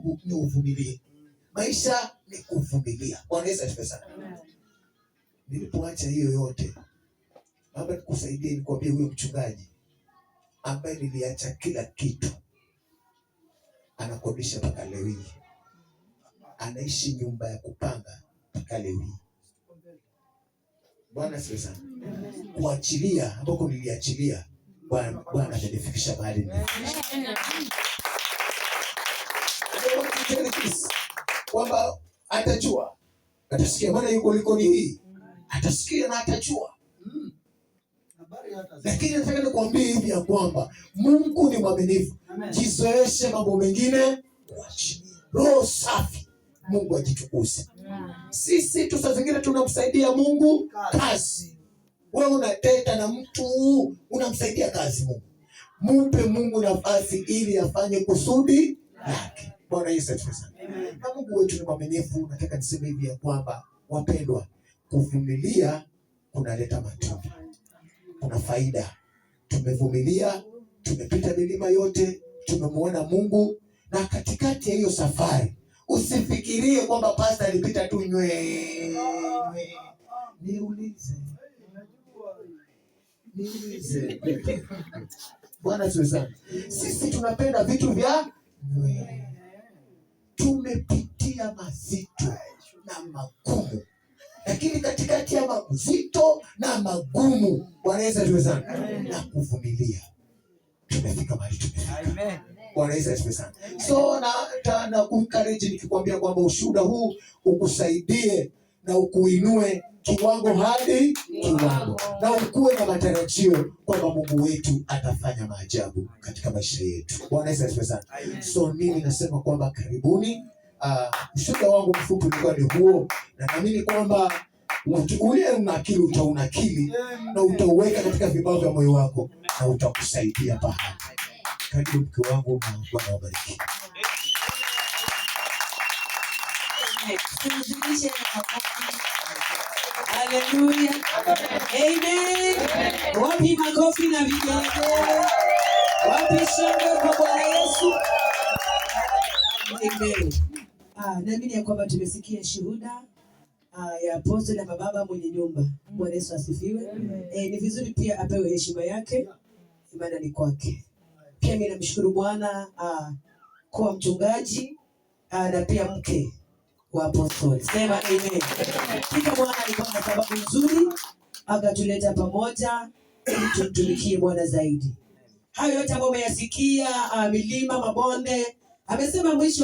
ndugu, ni uvumilie. Maisha ni kuvumilia. Bwana Yesu asifiwe sana. Nilipoacha hiyo yote, naomba nikusaidie, nikwambie huyo mchungaji ambaye niliacha kila kitu anakodisha mpaka leo hii, anaishi nyumba ya kupanga mpaka leo hii. Bwana asifiwe sana. Kuachilia ambako niliachilia, Bwana amenifikisha mahali nimefikisha. Kwamba atajua, atasikia, maana yuko likoni hii, atasikia na atajua. Lakini nataka nikwambie hivi ya kwamba Mungu ni mwaminifu. Jizoeshe mambo mengine, roho safi, Mungu ajitukuze. Sisi tu saa zingine tunamsaidia Mungu kazi. Wewe unateta na mtu, unamsaidia kazi Mungu. Mpe Mungu nafasi ili afanye kusudi lake. Bwana Yesu asifiwe sana. Na Mungu wetu ni mwaminifu. Nataka niseme hivi ya kwamba, wapendwa, kuvumilia kunaleta matunda. Kuna faida. Tumevumilia, tumepita milima yote, tumemwona Mungu, na katikati ya hiyo safari usifikirie kwamba pastor alipita tu Niulize. Bwana asifiwe sana. Sisi tunapenda vitu vya tumepitia mazito na magumu, lakini katikati ya mazito na magumu, Bwana Yesu asifiwe sana, na kuvumilia tumefika mahali tumefika. Bwana Yesu asifiwe sana. So na kuencourage nikikwambia kwamba ushuhuda huu ukusaidie na ukuinue kiwango hadi kiwango, na ukuwe na matarajio kwamba Mungu wetu atafanya maajabu katika maisha yetu. Bwana Yesu asifiwe sana. So mimi nasema kwamba karibuni. Ushuhuda wangu mfupi ulikuwa ni huo, na naamini kwamba ule unakili utaunakili na utauweka katika vibao vya moyo wako na utakusaidia pahali. Karibu mke wangu, na Bwana wabariki. Haleluya. Amen. Wapi makofi na vigelegele? Wapi shangwe kwa Bwana Yesu? Amen. Naamini ya kwamba tumesikia shuhuda ya apostle na baba mwenye nyumba. Bwana Yesu asifiwe. Ni vizuri pia apewe heshima yake, maana ni kwake. Pia mimi namshukuru Bwana kwa mchungaji na pia mke wa apostle. Sema amen. Kika Bwana alikuwa na sababu nzuri akatuleta pamoja ili tumtumikie Bwana zaidi. Hayo yote ambayo umeyasikia, milima, mabonde, amesema mwisho